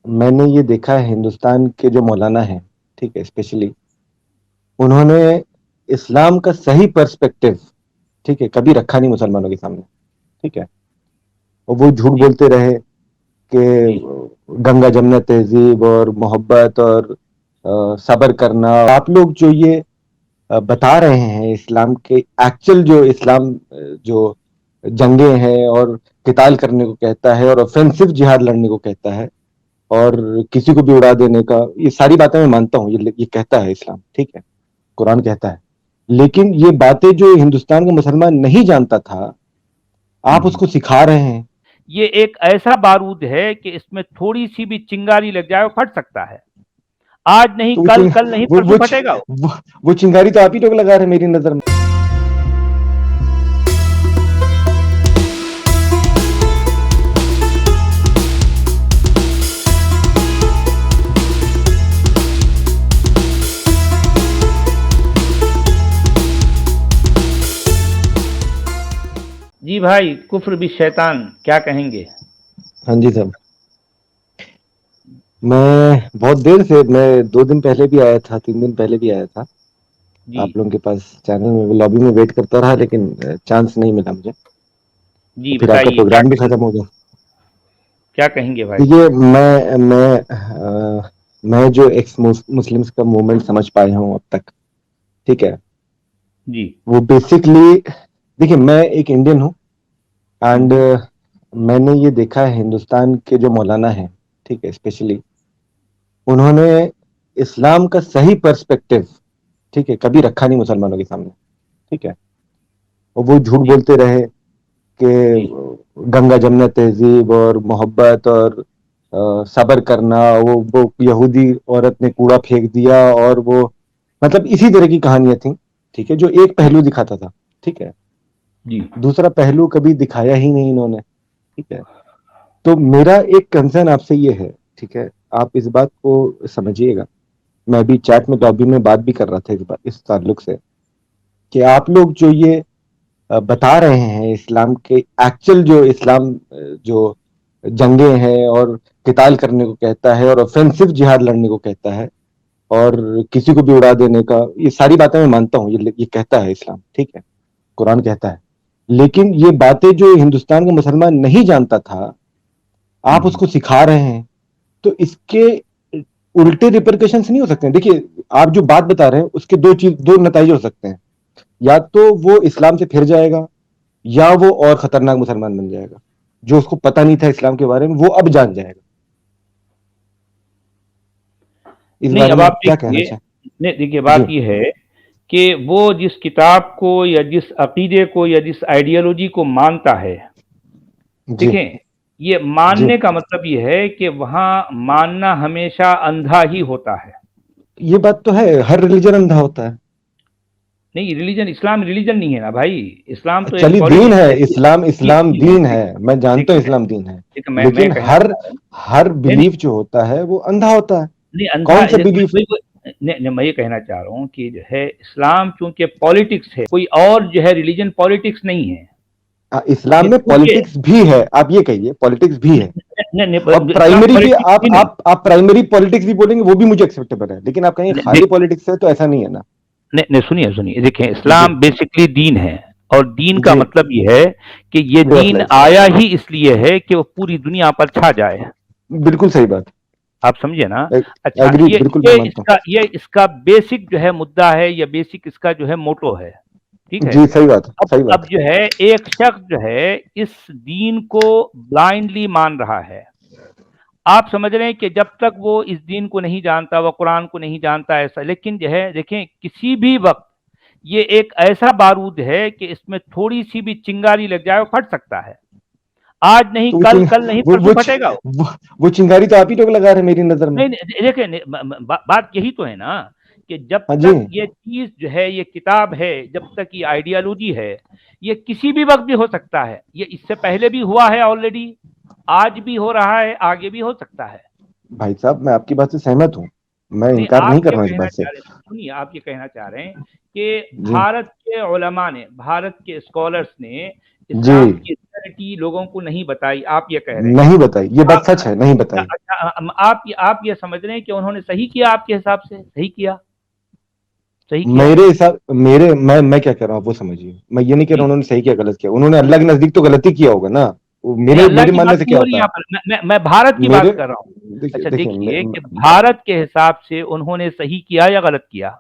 میں نے یہ دیکھا ہے ہندوستان کے جو مولانا ہیں، ٹھیک ہے، اسپیشلی انہوں نے اسلام کا صحیح پرسپیکٹو، ٹھیک ہے، کبھی رکھا نہیں مسلمانوں کے سامنے، ٹھیک ہے، اور وہ جھوٹ جی بولتے رہے کہ جی گنگا جمنا تہذیب اور محبت اور صبر کرنا. آپ لوگ جو یہ بتا رہے ہیں اسلام کے ایکچوئل جو اسلام جو جنگیں ہیں اور قتال کرنے کو کہتا ہے اور آفینسو جہاد لڑنے کو کہتا ہے اور کسی کو بھی اڑا دینے کا، یہ ساری باتیں میں مانتا ہوں، یہ کہتا ہے اسلام، ٹھیک ہے، قرآن کہتا ہے. لیکن یہ باتیں جو ہندوستان کا مسلمان نہیں جانتا تھا، آپ اس ہوں کو سکھا رہے ہیں. یہ ایک ایسا بارود ہے کہ اس میں تھوڑی سی بھی چنگاری لگ جائے وہ پھٹ سکتا ہے. آج نہیں تو کل، کل نہیں پرسوں پھٹے گا. وہ چنگاری تو آپ ہی لوگ لگا رہے ہیں میری نظر میں. جی بھائی، کفر بھی شیطان، کیا کہیں گے؟ ہاں جی صاحب، میں بہت دیر سے، میں 2 دن پہلے بھی آیا تھا، 3 دن پہلے بھی آیا تھا جی آپ لوگوں کے پاس چینل میں، لابی میں ویٹ کرتا رہا لیکن چانس نہیں ملا مجھے. جی پھر آپ کا بتائیے، کیا پروگرام بھی کہیں ختم گے؟ ہو گیا. کیا کہیں گے بھائی؟ دیکھیے، میں جو ایکس مسلمس کا موومنٹ سمجھ پایا ہوں اب تک، ٹھیک ہے، جی وہ بیسکلی، دیکھیے میں ایک انڈین ہوں اینڈ ہوں میں نے یہ دیکھا ہے ہندوستان کے جو مولانا ہیں، ٹھیک ہے، اسپیشلی انہوں نے اسلام کا صحیح پرسپیکٹو، ٹھیک ہے، کبھی رکھا نہیں مسلمانوں کے سامنے، ٹھیک ہے، اور وہ جھوٹ جی بولتے رہے کہ جی گنگا جمنا تہذیب اور محبت اور صبر کرنا. وہ یہودی عورت نے کوڑا پھینک دیا اور وہ، مطلب اسی طرح کی کہانیاں تھیں، ٹھیک ہے، جو ایک پہلو دکھاتا تھا، ٹھیک ہے. جی دوسرا پہلو کبھی دکھایا ہی نہیں انہوں نے، ٹھیک ہے. تو میرا ایک کنسرن آپ سے یہ ہے، ٹھیک ہے، آپ اس بات کو سمجھیے گا. میں ابھی چیٹ میں لابی میں بات بھی کر رہا تھا اس تعلق سے کہ آپ لوگ جو یہ بتا رہے ہیں اسلام کے ایکچوئل جو اسلام جو جنگیں ہیں اور قتال کرنے کو کہتا ہے اور آفینسو جہاد لڑنے کو کہتا ہے اور کسی کو بھی اڑا دینے کا، یہ ساری باتیں میں مانتا ہوں، یہ کہتا ہے اسلام، ٹھیک ہے، قرآن کہتا ہے. لیکن یہ باتیں جو ہندوستان کا مسلمان نہیں جانتا تھا، آپ اس ہوں کو سکھا رہے ہیں. تو اس کے الٹے ریپرکشنس نہیں ہو سکتے ہیں. دیکھیے، آپ جو بات بتا رہے ہیں اس کے دو نتائج ہو سکتے ہیں. یا تو وہ اسلام سے پھر جائے گا یا وہ اور خطرناک مسلمان بن جائے گا. جو اس کو پتا نہیں تھا اسلام کے بارے میں وہ اب جان جائے گا. اس نہیں، بارے اب میں آپ آپ کیا کہنا دیکھیے، چاہیں؟ نہیں دیکھیے، جی بات یہ ہے کہ وہ جس کتاب کو یا جس عقیدے کو یا جس آئیڈیالوجی کو مانتا ہے، جی دیکھیں، یہ جی، ماننے کا مطلب یہ ہے کہ وہاں ماننا ہمیشہ اندھا ہی ہوتا ہے. یہ بات تو ہے، ہر ریلیجن اندھا ہوتا ہے. نہیں، ریلیجن، اسلام ریلیجن نہیں ہے نا بھائی. اسلام تو ایک چلی دین پالیٹکس ہے، ہے. اسلام دین ہے. دین ہے، میں جانتا دیکھیے ہوں اسلام دین ہے. میں لیکن کہنا ہر چاہ رہا ہوں. ہر نہیں نہیں بلیف جو ہوتا ہے وہ اندھا ہوتا ہے. نہیں، اندھا کون سا بلیف؟ میں یہ کہنا چاہ رہا ہوں کہ جو ہے اسلام چونکہ پالیٹکس ہے، کوئی اور جو ہے ریلیجن پالیٹکس نہیں ہے. اسلام میں کیونکہ پالیٹکس بھی ہے، آپ یہ کہیے پالیٹکس بھی ہے. اور اسلام پرائمری بھی پالیٹکس نہیں. آپ پرائمری پالیٹکس بھی بولیں گے وہ بھی مجھے ایکسیپٹیبل ہے. لیکن آپ کہیں خالی پالیٹکس ہے تو ایسا نہیں ہے نا. نہیں، سنیے، دیکھیں، جی اسلام بیسکلی دین ہے. اور دین کا جی، مطلب یہ ہے کہ یہ وے آف دین لائف. آیا ہی اس لیے ہے کہ وہ پوری دنیا پر چھا جائے. بالکل صحیح بات. آپ سمجھے نا؟ اچھا، ایگریڈ، یہ بالکل میں یہ اس مانتا کا یہ اس کا بیسک جو ہے مدعا ہے، یا بیسک اس کا جو ہے موٹو ہے. ٹھیک ہوں. ہے. جی صحیح بات ہے، اب صحیح بات اب جو ہے ایک شخص جو ہے اس دین کو بلائنڈلی مان رہا ہے. آپ سمجھ رہے ہیں کہ جب تک وہ اس دین کو نہیں جانتا، وہ قرآن کو نہیں جانتا ایسا. لیکن جو ہے دیکھیں، کسی بھی وقت یہ ایک ایسا بارود ہے کہ اس میں تھوڑی سی بھی چنگاری لگ جائے وہ پھٹ سکتا ہے. آج نہیں تو کل، کل نہیں وہ پرسوں وہ پھٹے گا. وہ چنگاری تو آپ ہی لوگ لگا رہے ہیں میری نظر میں. نہیں نہیں، دیکھیں، بات یہی تو ہے نا کہ جب ہاں جی، تک یہ چیز جو ہے، یہ کتاب ہے، جب تک یہ آئیڈیالوجی ہے، یہ کسی بھی وقت بھی ہو سکتا ہے. یہ اس سے پہلے بھی ہوا ہے آلریڈی، آج بھی ہو رہا ہے، آگے بھی ہو سکتا ہے. بھائی صاحب میں آپ کی بات سے سہمت ہوں. میں نہیں انکار نہیں آپ کر یہ رہا ہوں اس کہنا بات سے. چاہ رہے ہیں، سنیے آپ یہ کہنا چاہ رہے ہیں کہ جی بھارت کے علماء نے، بھارت کے اسکالرس نے جی اسلام کی ریئلٹی لوگوں کو نہیں بتائی، آپ یہ کہہ رہے ہیں. نہیں بتائی، یہ بات آپ سچ ہے، نہیں بتائی. آپ یہ سمجھ رہے ہیں کہ انہوں نے صحیح کیا آپ کے حساب سے؟ صحیح کیا، صحیح کیا. میرے حساب میں کیا کہہ رہا ہوں آپ وہ سمجھیے. میں یہ نہیں کہہ رہا جی ہوں انہوں نے صحیح کیا غلط کیا. انہوں نے اللہ کے نزدیک تو غلطی کیا ہوگا نا. نہیں، اللہ میرے کی ماننے بات سے نہیں کیا ہو رہی ہوتا یہاں ہے پر، میں بھارت کی میرے. بات کر رہا ہوں. دیکھیے اچھا دیکھیے دیکھیے کہ بھارت کے حساب سے انہوں نے صحیح کیا یا غلط کیا؟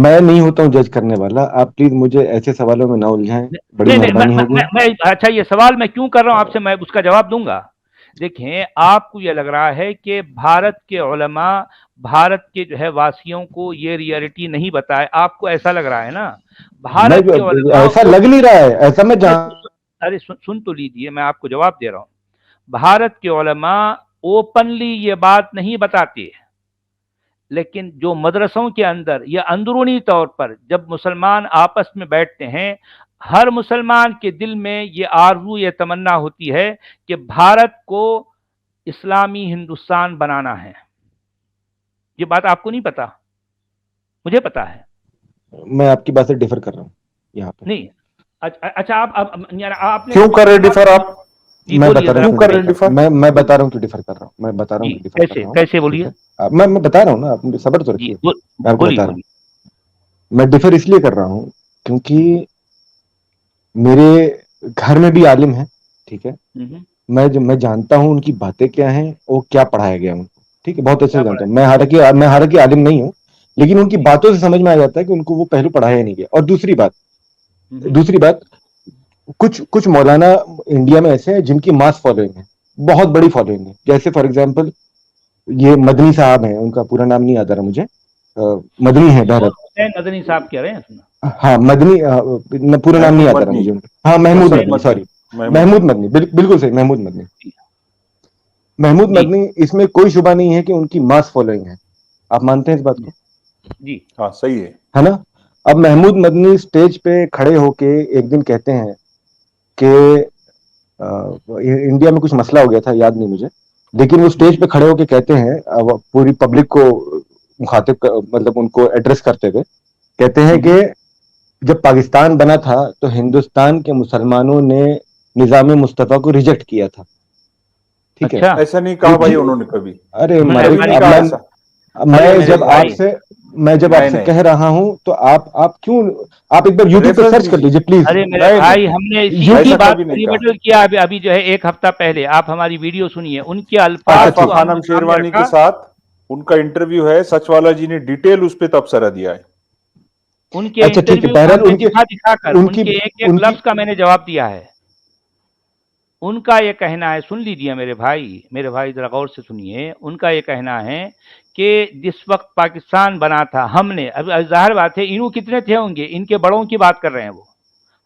میں نہیں ہوتا ہوں جج کرنے والا. آپ پلیز مجھے ایسے سوالوں میں نہ الجھائیں، بڑی نہیں نہیں مہربانی ہوگی. اچھا یہ سوال میں کیوں کر رہا ہوں آپ سے، میں اس کا جواب دوں گا. دیکھیں آپ کو یہ لگ رہا ہے کہ بھارت کے علماء بھارت کے جو ہے واسیوں کو یہ ریئلٹی نہیں بتائے، آپ کو ایسا لگ رہا ہے نا. میں بھارت کے علماء ایسا لگ نہیں رہا ہے، ایسا میں ارے سن تو لیجئے، میں آپ کو جواب دے رہا ہوں. بھارت کے علماء اوپنلی یہ بات نہیں بتاتے، لیکن جو مدرسوں کے اندر یا اندرونی طور پر جب مسلمان آپس میں بیٹھتے ہیں، ہر مسلمان کے دل میں یہ آرزو، یہ تمنا ہوتی ہے کہ بھارت کو اسلامی ہندوستان بنانا ہے. یہ بات آپ کو نہیں پتا، مجھے پتا ہے. میں آپ کی بات سے ڈیفر کر رہا ہوں یہاں پہ. نہیں اچھا آپ نے کیوں کبھی کر رہے سوال، ڈیفر آپ؟ جی میں بولیے بتا رہا ذرا ہوں کیوں کیوں کر ڈیفر رہے کر ڈیفر؟ رہا ہوں. میں بتا رہا ہوں کیوں ڈیفر کر رہا ہوں. میں بتا رہا ہوں جی کیوں ڈیفر کر کیسے رہا ہوں. کیسے ٹھیک بولیے. ہے میں بتا رہا ہوں نا، آپ صبر تو جی رکھیے. میں آپ کو بولیے بتا رہا ہوں. بولیے. میں ڈیفر اس لیے کر رہا ہوں کیونکہ میرے گھر میں بھی عالم ہیں، ٹھیک ہے. میں جانتا ہوں ان کی باتیں کیا ہیں اور کیا پڑھایا گیا ان کو، ٹھیک ہے. بہت اچھے کیا سے جانتا پڑھا ہوں. میں حالانکہ عالم نہیں ہوں، لیکن ان کی جی باتوں سے سمجھ میں آ جاتا ہے کہ ان کو وہ پہلو پڑھایا نہیں گیا. اور دوسری بات کچھ مولانا انڈیا میں ایسے ہیں جن کی ماس فالوئنگ ہے، بہت بڑی فالوئنگ ہے. جیسے فار ایگزامپل یہ مدنی صاحب ہیں، ان کا پورا نام نہیں یاد آ رہا مجھے. مدنی ہے بہرحال. حسین مدنی صاحب کہہ رہے ہیں سنا. ہاں مدنی، پورا نام نہیں محمود یاد آ رہا مدنی، مجھے. ہاں محمود اسد مدنی، مدنی، سوری محمود مدنی، بالکل صحیح، محمود مدنی. محمود جی مدنی، اس میں کوئی شبہ نہیں ہے کہ ان کی ماس فالوئنگ ہے. آپ مانتے ہیں اس بات کو؟ جی ہاں صحیح ہے. ہے نا. اب محمود مدنی سٹیج پہ کھڑے ہو کے ایک دن کہتے ہیں کہ انڈیا میں کچھ مسئلہ ہو گیا تھا، یاد نہیں مجھے، لیکن وہ سٹیج پہ کھڑے ہو کے کہتے ہیں پوری پبلک کو مخاطب، مطلب ان کو ایڈریس کرتے ہوئے کہتے ہیں کہ جب پاکستان بنا تھا تو ہندوستان کے مسلمانوں نے نظام مصطفیٰ کو ریجیکٹ کیا تھا. ٹھیک ہے. اچھا. ایسا نہیں کہا بھائی انہوں نے کبھی، ارے کبھی نہیں اب کہا ایسا. ارے میں میرے جب بھائی، آپ سے کہہ رہا ہوں تو آپ کیوں، آپ ایک بار یوٹیوب پہ ریفرنس سرچ کر دیجیے. لیجیے پلیز. ارے میرے نہیں بھائی، نہیں، ہم نے اسی کی ایسا ایسا بات کبھی کو نہیں کہا. ریبٹل کیا ابھی جو ہے ایک ہفتہ پہلے. آپ ہماری ویڈیو سنیے، ان کے اچھا الفاظ آصفہ ٹھیک. کو ہم خانم نے سامنے شیروانی کے رکھا. ساتھ ان کا انٹرویو ہے، سچ والا جی نے ڈیٹیل اس پہ تبصرہ دیا ہے. ان کے اچھا ٹھیک ہے. انٹرویو بہرحال سامنے ان کی دکھا کر ان ان کی کے ایک ان ایک کی لفظ کا میں نے جواب دیا ہے. ان کا یہ کہنا ہے، سن لیجئے میرے بھائی ذرا غور سے سنیے. ان کا یہ کہنا ہے کہ جس وقت پاکستان بنا تھا، ہم نے، اب ظاہر بات ہے انہوں کتنے تھے ہوں گے، ان کے بڑوں کی بات کر رہے ہیں وہ.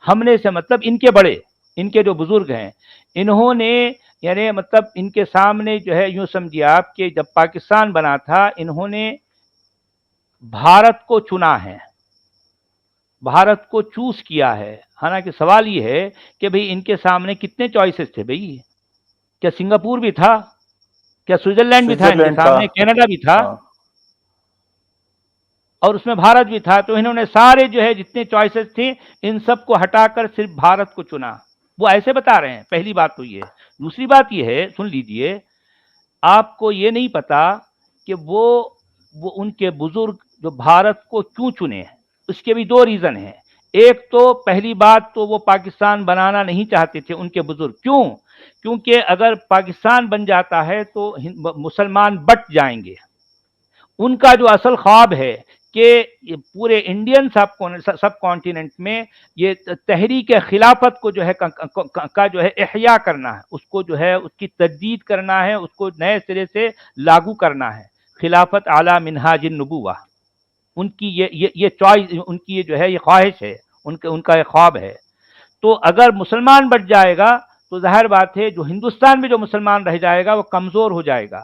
ہم نے سے مطلب ان کے بڑے، ان کے جو بزرگ ہیں، انہوں نے یعنی مطلب ان کے سامنے جو ہے یوں سمجھیے آپ کہ جب پاکستان بنا تھا انہوں نے بھارت کو چنا ہے، بھارت کو چوز کیا ہے. حالانکہ سوال یہ ہے کہ بھئی ان کے سامنے کتنے چوائسز تھے بھئی؟ کیا سنگاپور بھی تھا؟ کیا سوئٹزرلینڈ بھی تھا ان کے سوئٹزرلینڈ تھا. سامنے؟ کینیڈا بھی تھا؟ ہاں اور اس میں بھارت بھی تھا. تو انہوں نے سارے جو ہے جتنے چوائسز تھے ان سب کو ہٹا کر صرف بھارت کو چنا. وہ ایسے بتا رہے ہیں. پہلی بات تو یہ. دوسری بات یہ ہے، سن لیجئے، آپ کو یہ نہیں پتا کہ وہ ان کے بزرگ جو بھارت کو کیوں چنے ہیں. اس کے بھی دو ریزن ہیں. ایک تو پہلی بات تو وہ پاکستان بنانا نہیں چاہتے تھے ان کے بزرگ. کیوں؟ کیونکہ اگر پاکستان بن جاتا ہے تو مسلمان بٹ جائیں گے. ان کا جو اصل خواب ہے کہ پورے انڈین سب کانٹیننٹ میں یہ تحریک خلافت کو جو ہے کا جو ہے احیاء کرنا ہے، اس کو جو ہے اس کی تجدید کرنا ہے، اس کو نئے سرے سے لاگو کرنا ہے. خلافت اعلی منہاج النبوہ، ان کی یہ چوائس، ان کی یہ جو ہے یہ خواہش ہے، ان کا یہ خواب ہے. تو اگر مسلمان بٹ جائے گا تو ظاہر بات ہے جو ہندوستان میں جو مسلمان رہ جائے گا وہ کمزور ہو جائے گا،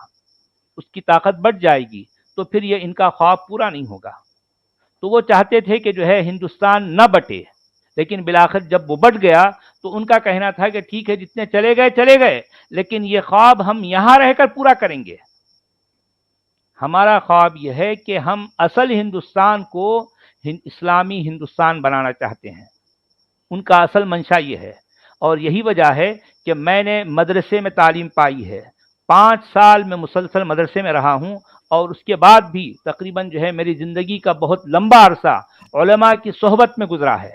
اس کی طاقت بڑھ جائے گی، تو پھر یہ ان کا خواب پورا نہیں ہوگا. تو وہ چاہتے تھے کہ جو ہے ہندوستان نہ بٹے، لیکن بالآخر جب وہ بٹ گیا تو ان کا کہنا تھا کہ ٹھیک ہے جتنے چلے گئے لیکن یہ خواب ہم یہاں رہ کر پورا کریں گے. ہمارا خواب یہ ہے کہ ہم اصل ہندوستان کو اسلامی ہندوستان بنانا چاہتے ہیں. ان کا اصل منشا یہ ہے، اور یہی وجہ ہے کہ میں نے مدرسے میں تعلیم پائی ہے. 5 سال میں مسلسل مدرسے میں رہا ہوں، اور اس کے بعد بھی تقریباً جو ہے میری زندگی کا بہت لمبا عرصہ علماء کی صحبت میں گزرا ہے.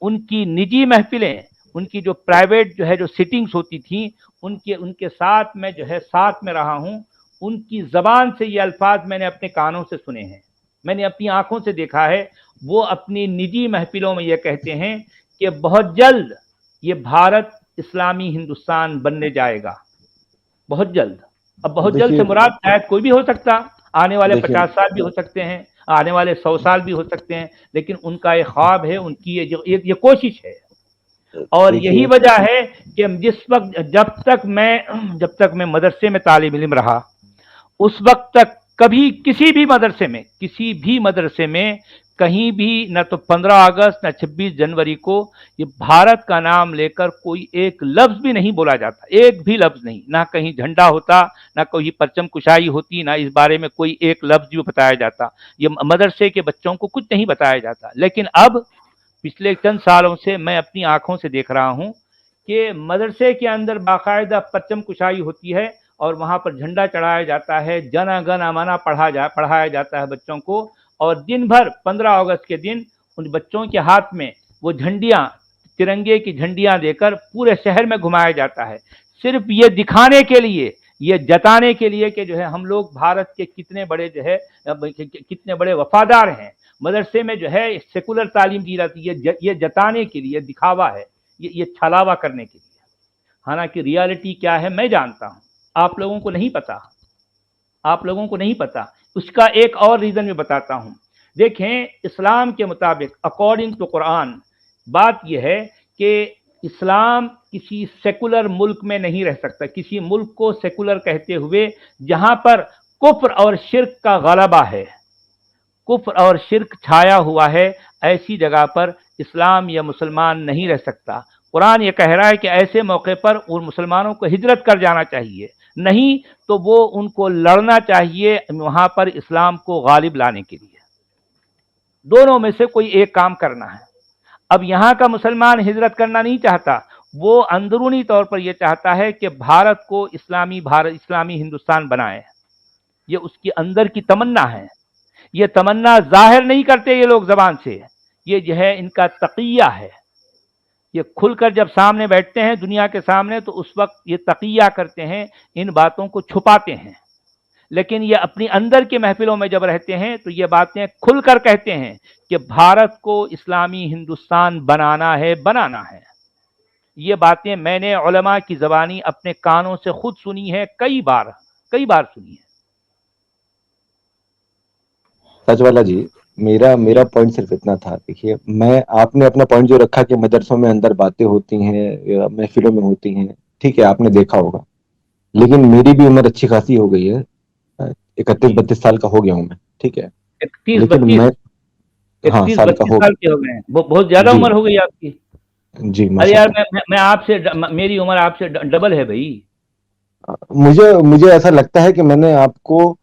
ان کی نجی محفلیں، ان کی جو پرائیویٹ جو ہے جو سیٹنگز ہوتی تھیں، ان کے ساتھ میں جو ہے ساتھ میں رہا ہوں. ان کی زبان سے یہ الفاظ میں نے اپنے کانوں سے سنے ہیں، میں نے اپنی آنکھوں سے دیکھا ہے. وہ اپنی نجی محفلوں میں یہ کہتے ہیں کہ بہت جلد یہ بھارت اسلامی ہندوستان بننے جائے گا، بہت جلد. اب بہت جلد سے دیکھیے مراد شاید کوئی بھی ہو سکتا، آنے والے دیکھیے 50 سال بھی ہو سکتے ہیں، آنے والے 100 سال بھی ہو سکتے ہیں، لیکن ان کا یہ خواب ہے، ان کی یہ کوشش ہے. اور یہی دیکھیے وجہ ہے کہ جس وقت جب تک میں مدرسے میں طالب علم رہا، اس وقت تک کبھی کسی بھی مدرسے میں کہیں بھی نہ تو 15 اگست نہ 26 جنوری کو یہ بھارت کا نام لے کر کوئی ایک لفظ بھی نہیں بولا جاتا، ایک بھی لفظ نہیں. نہ کہیں جھنڈا ہوتا، نہ کوئی پرچم کشائی ہوتی، نہ اس بارے میں کوئی ایک لفظ بھی بتایا جاتا. یہ مدرسے کے بچوں کو کچھ نہیں بتایا جاتا. لیکن اب پچھلے چند سالوں سے میں اپنی آنکھوں سے دیکھ رہا ہوں کہ مدرسے کے اندر باقاعدہ پرچم کشائی ہوتی ہے، اور وہاں پر جھنڈا چڑھایا جاتا ہے، جن گن من پڑھایا جاتا ہے بچوں کو. اور دن بھر 15 اگست کے دن ان بچوں کے ہاتھ میں وہ جھنڈیاں، ترنگے کی جھنڈیاں دے کر پورے شہر میں گھمایا جاتا ہے، صرف یہ دکھانے کے لیے، یہ جتانے کے لیے کہ جو ہے ہم لوگ بھارت کے کتنے بڑے جو ہے کتنے بڑے وفادار ہیں. مدرسے میں جو ہے سیکولر تعلیم دی جاتی ہے، یہ جتانے کے لیے، دکھاوا ہے، یہ چھلاوا کرنے کے لیے. حالانکہ ریالٹی کیا ہے میں جانتا ہوں، آپ لوگوں کو نہیں پتا. اس کا ایک اور ریزن میں بتاتا ہوں. دیکھیں، اسلام کے مطابق اکارڈنگ ٹو قرآن بات یہ ہے کہ اسلام کسی سیکولر ملک میں نہیں رہ سکتا. کسی ملک کو سیکولر کہتے ہوئے جہاں پر کفر اور شرک کا غلبہ ہے، کفر اور شرک چھایا ہوا ہے، ایسی جگہ پر اسلام یا مسلمان نہیں رہ سکتا. قرآن یہ کہہ رہا ہے کہ ایسے موقع پر ان مسلمانوں کو ہجرت کر جانا چاہیے، نہیں تو وہ ان کو لڑنا چاہیے وہاں پر اسلام کو غالب لانے کے لیے. دونوں میں سے کوئی ایک کام کرنا ہے. اب یہاں کا مسلمان ہجرت کرنا نہیں چاہتا، وہ اندرونی طور پر یہ چاہتا ہے کہ بھارت کو اسلامی ہندوستان بنائے. یہ اس کی اندر کی تمنا ہے. یہ تمنا ظاہر نہیں کرتے یہ لوگ زبان سے، یہ جو ہے ان کا تقیہ ہے. یہ کھل کر جب سامنے بیٹھتے ہیں دنیا کے سامنے تو اس وقت یہ تقیہ کرتے ہیں، ان باتوں کو چھپاتے ہیں. لیکن یہ اپنی اندر کے محفلوں میں جب رہتے ہیں تو یہ باتیں کھل کر کہتے ہیں کہ بھارت کو اسلامی ہندوستان بنانا ہے. یہ باتیں میں نے علماء کی زبانی اپنے کانوں سے خود سنی ہے، کئی بار سنی ہے. سچ والا جی، میرا پوائنٹ صرف اتنا تھا. دیکھیے، آپ نے اپنا پوائنٹ جو رکھا کہ مدرسوں میں اندر باتیں ہوتی ہیں یا محفلوں میں ہوتی ہیں، ٹھیک ہے، آپ نے دیکھا ہوگا. لیکن میری بھی عمر اچھی خاصی ہو گئی ہے، 31-32 سال کا ہو گیا ہوں میں، ٹھیک ہے. 31 لیکن میں 32 سال کا 32 ہو سال کے ہو گئے ہیں، بہت زیادہ جی عمر ہو گئی آپ کی. جی ارے ماشاء یار اللہ. میں آپ سے میری عمر آپ سے ڈبل ہے بھائی. مجھے ایسا لگتا ہے کہ میں نے آپ کو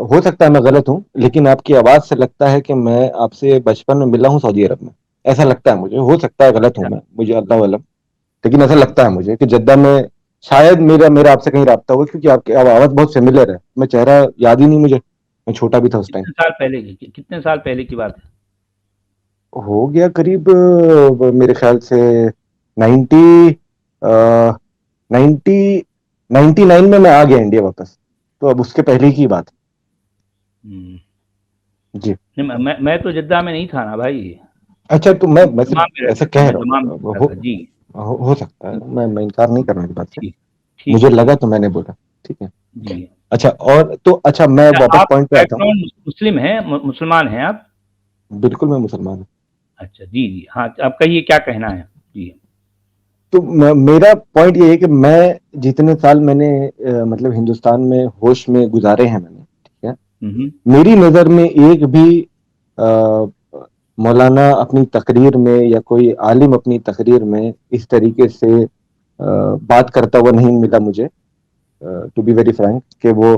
ہو سکتا ہے میں غلط ہوں، لیکن آپ کی آواز سے لگتا ہے کہ میں آپ سے بچپن میں ملا ہوں سعودی عرب میں. ایسا لگتا ہے مجھے، ہو سکتا ہے غلط ہوں میں، مجھے اللہ علم، لیکن ایسا لگتا ہے مجھے کہ جدہ میں شاید میرا آپ سے کہیں رابطہ ہوا، کیونکہ آپ کی آواز بہت فیملیئر ہے. میں چہرہ یاد ہی نہیں مجھے، میں چھوٹا بھی تھا اس ٹائم. کتنے سال پہلے کی بات ہے؟ ہو گیا قریب میرے خیال سے 99 میں آ گیا انڈیا واپس، تو اب اس کے پہلے کی بات. جی میں تو جدہ میں نہیں تھا نا بھائی. اچھا، تو میں صرف دمام میں ایسا رہتا تھا، کہہ میں رہا دمام میں ہوں. رہتا تھا. جی ہو سکتا ہے، میں انکار نہیں کرنا اس بات سے، ٹھیک مجھے ٹھیک لگا ٹھیک تو میں نے بولا. ٹھیک ہے. جی. اچھا میں واپس آپ پوائنٹ پہ بیک آتا ہوں. گراؤنڈ مسلم ہیں، مسلمان ہیں آپ؟ بالکل میں مسلمان ہوں. اچھا جی ہاں، آپ کہیے کیا کہنا ہے. جی. تو میرا پوائنٹ یہ ہے کہ میں جتنے سال میں نے مطلب ہندوستان میں ہوش میں گزارے ہیں میں نے، ٹھیک ہے، میری نظر میں ایک بھی مولانا اپنی تقریر میں یا کوئی عالم اپنی تقریر میں اس طریقے سے بات کرتا ہوا نہیں ملا مجھے، ٹو بی ویری فرینک، کہ وہ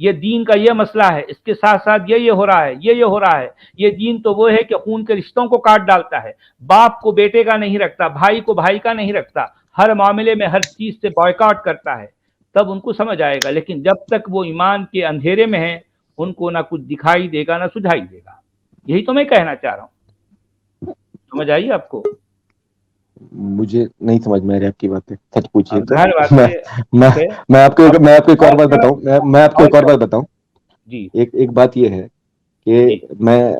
یہ دین کا یہ مسئلہ ہے، اس کے ساتھ ساتھ یہ ہو رہا ہے، یہ ہو رہا ہے. یہ دین تو وہ ہے کہ خون کے رشتوں کو کاٹ ڈالتا ہے، باپ کو بیٹے کا نہیں رکھتا، بھائی کو بھائی کا نہیں رکھتا، ہر معاملے میں ہر چیز سے بائیکاٹ کرتا ہے. تب ان کو سمجھ آئے گا. لیکن جب تک وہ ایمان کے اندھیرے میں ہیں ان کو نہ کچھ دکھائی دے گا نہ سجھائی دے گا. یہی تو میں کہنا چاہ رہا ہوں. سمجھ آئیے آپ کو؟ مجھے نہیں سمجھ میں آ رہی آپ کی باتیں، سچ پوچھیے تو. ظاہر بات ہے. میں آپ کو ایک اور بات بتاؤں، میں آپ کو ایک اور بات بتاؤں. جی ایک بات یہ ہے کہ جی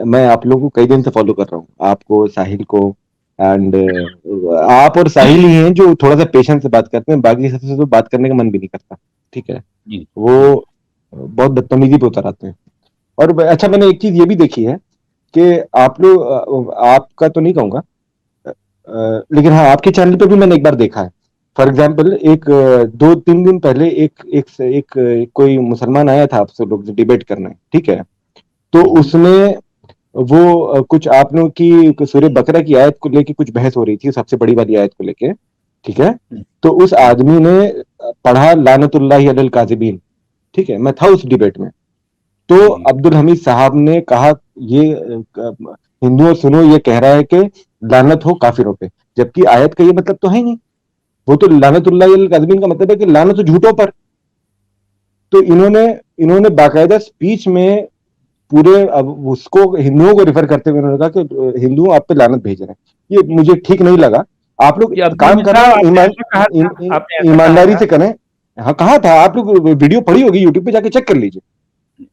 میں آپ لوگوں کو کئی دن سے فالو کر رہا ہوں، آپ کو، ساحل کو، اینڈ آپ اور ساحل ہی ہیں جو تھوڑا سا پیشنس سے بات کرتے ہیں، باقی سب سے تو بات کرنے کا من بھی نہیں کرتا. ٹھیک ہے، جی وہ بہت بدتمیزی پہ اتر آتے ہیں. اور اچھا، میں نے ایک چیز یہ بھی دیکھی ہے کہ آپ لوگ، آپ کا تو نہیں کہوں گا لیکن ہاں آپ کے چینل پہ بھی میں نے ایک بار دیکھا ہے. فار ایگزامپل ایک 2-3 دن پہلے ایک کوئی مسلمان آیا تھا آپ سے لوگ ڈیبیٹ کرنا ہے. ٹھیک ہے، تو اس میں وہ کچھ آپ نے کی سورہ بقرہ کی آیت کو لے کے کچھ بحث ہو رہی تھی، سب سے بڑی والی آیت کو لے کے. ٹھیک ہے، تو اس آدمی نے پڑھا لعنت اللہ علی الکاذبین. ٹھیک ہے، میں تھا اس ڈیبیٹ میں. تو عبد الحمید صاحب نے کہا یہ ہندوؤں سنو، یہ کہہ رہا ہے کہ لعنت ہو کافروں پہ، جبکہ آیت کا یہ مطلب تو ہے نہیں. وہ تو لعنت اللہ علی الکاذبین کا مطلب ہے کہ لعنت ہو جھوٹوں پر. تو انہوں نے باقاعدہ اسپیچ میں پورے اس کو ہندوؤں کو ریفر کرتے ہوئے انہوں نے کہا کہ ہندو آپ پہ لعنت بھیج رہے ہیں. یہ مجھے ٹھیک نہیں لگا. آپ لوگ یہ عبد کام الحمید کر صاحب رہے آپ نے ہیں، ایسا کہا تھا، آپ نے ایسا کہا ایمانداری تھا. سے کریں. ہاں کہا تھا، آپ لوگ ویڈیو پڑی ہوگی، یوٹیوب پہ جا کے چیک کر لیجیے.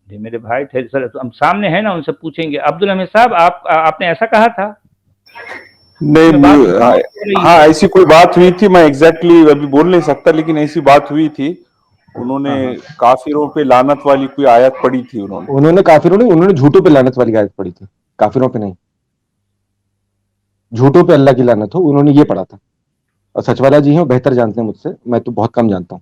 جی میرے بھائی تھے سر، ہم سامنے ہیں نا، ان سے پوچھیں گے. عبد الحمید صاحب آپ نے ایسا کہا تھا؟ نہیں، ہاں ایسی کوئی بات ہوئی تھی، میں ایگزیکٹلی ابھی بول نہیں سکتا، لیکن ایسی بات ہوئی تھی. انہوں نے کافروں پہ لعنت والی کوئی آیت پڑھی تھی. انہوں نے کافروں نہیں، انہوں نے جھوٹوں پہ لعنت والی آیت پڑھی تھی، کافروں پہ نہیں. جھوٹوں پہ اللہ کی لعنت ہو، انہوں نے یہ پڑھا تھا. اور سچ والا جی ہیں، وہ بہتر جانتے ہیں مجھ سے، میں تو بہت کم جانتا ہوں.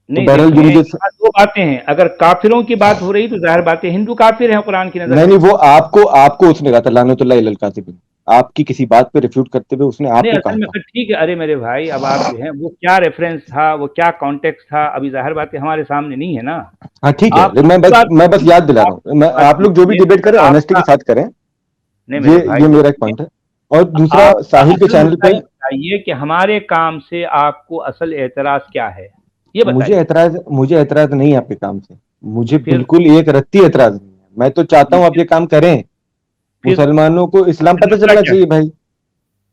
تو نہیں بہرحال جو دیکھیں، مجھے یہاں دو باتیں ہیں. اگر کافروں کی بات ہو رہی تو ظاہر بات ہے ہندو کافر ہیں قرآن کی نظر میں. نہیں، وہ آپ کو اس نے کہا تھا لعنت اللہ علی الکاذبین. آپ کی کسی بات پہ ریفیوٹ کرتے ہوئے اس نے آپ نہیں، کو اصل کہا میں تھا. ٹھیک ہے. ارے میرے بھائی، اب آپ جو ہیں وہ کیا ریفرنس تھا، وہ کیا کانٹیکس تھا، ابھی ظاہر بات ہے ہمارے سامنے نہیں ہے نا. ہاں ٹھیک ہے، آپ میں بس یاد دلا رہا ہوں. آپ لوگ جو بھی ڈیبیٹ کریں آنےسٹی کے ساتھ کریں. نہیں میرے بھائی، یہ میرا ایک پوائنٹ ہے. اور دوسرا، آپ کا ساحل کے اصل چینل مسئلہ پہ یہ بتائیے کہ ہمارے کام سے آپ کو اصل اعتراض کیا ہے، یہ مجھے بتائیے. اعتراض نہیں ہے آپ کے کام سے. مجھے پھر بالکل ایک رتی اعتراض نہیں ہے. میں تو چاہتا ہوں آپ یہ کام کریں. پھر مسلمانوں کو اسلام پتہ مسئلہ چلنا کیا چاہیے ہے؟ بھائی.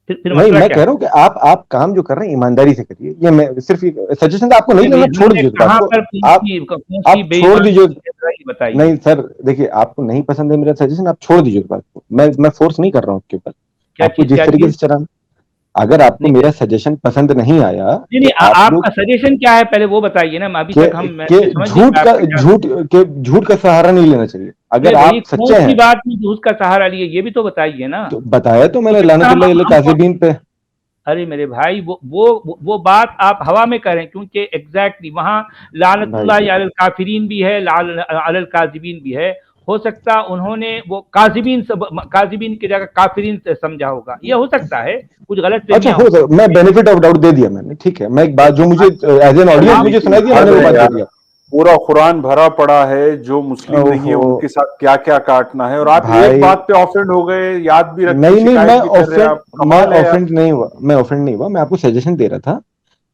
پھر نہیں، مسئلہ میں کیا کہہ ہے؟ رہا ہوں کہ آپ کام جو کر رہے ہیں ایمانداری سے کریے. یہ میں صرف سجیشن آپ کو نہیں نہیں، لینا، ہم چھوڑ نے دیجیے اس بات کہاں کو. پر کون سی آپ بے چھوڑ ایمانی دیجیے. یہ بتائیے. نہیں سر، دیکھیے آپ کو نہیں پسند ہے میرا سجیشن، آپ چھوڑ دیجیے اس بات کو. میں فورس نہیں کر رہا ہوں آپ کے اوپر. کیا آپ کو چیز، جس کیا طریقے چیز؟ سے چلانا، اگر آپ کو نہیں میرا سجیشن پسند نہیں آیا نہیں کہ نہیں، آپ آپ لوگ کا سجیشن کیا ہے پہلے وہ بتائیے نا. ابھی تک میں سمجھ نہیں پایا آپ کا کیا. جھوٹ کا سہارا نہیں لینا چاہیے. نہیں اگر بھائی، آپ کون سچے سی ہیں بات میں اس کا سہارا لیے یہ بھی تو بتائیے نا. تو بتایا تو میں نے کیونکہ لعنت اللہ علی الکاذبین پہ. ارے میرے بھائی، وہ بات آپ ہوا میں کریں، کیونکہ ایگزیکٹلی وہاں لعنت بھائی اللہ علی الکافرین بھی ہے، علی الکاذبین بھی ہے. ہو سکتا انہوں نے وہ کاذبین کی جگہ کافرین سے سمجھا ہوگا، یہ ہو سکتا ہے. کچھ غلط اچھا، فہمیاں ہو ہو سکتا، میں سکتی بینیفٹ آف ڈاؤٹ دے دیا میں نے. ٹھیک ہے، میں ایک بات جو مجھے ایز این ارے آڈینس مجھے لیکن سنائی دی، میں نے حد وہ ہے بات کہہ یار، دیا. پورا قرآن بھرا پڑا ہے. جو مسلم نہیں ہے اوہو ان کے ساتھ کیا کیا کاٹنا ہے، اور آپ ایک بھائی، بات پہ آفینڈ ہو گئے، یاد بھی رکھتے، نہیں، شکایت بھی کر رہے ہیں. آپ میں کمال ہے یار. آفینڈ نہیں ہوا. میں آپ کو سجیشن دے رہا تھا.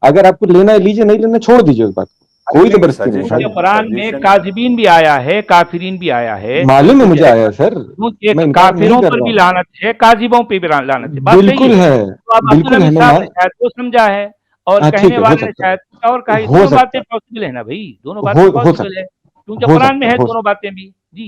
اگر آپ کو لینا ہے لیجیے، نہیں لینا چھوڑ دیجیے اس بات کو. ارے کوئی نہیں، زبردستی نہیں بھائی. قرآن میں کاذبین بھی آیا ہے، کافرین بھی آیا ہے. معلوم ہے تو مجھے آیا ہے سر، میں انکار نہیں کافروں کر پر رہا بھی ہوں. لعنت ہے، کاذبوں پہ بھی لعنت ہے. بات صحیح بالکل ہے. ہے، تو اب عبد بالکل ہے. الحمید صاحب نے شاید وہ سمجھا ہے، اور ہاں ٹھیک کہنے ہے، ہو والے نے سکتا شاید اور کہا. ہے، ہو دونوں سکتا باتیں ہے، پاسبل ہے نا بھائی، دونوں باتیں ہو پاسبل سکتا ہے، کیونکہ ہو قرآن سکتا میں ہے ہے، دونوں باتیں بھی.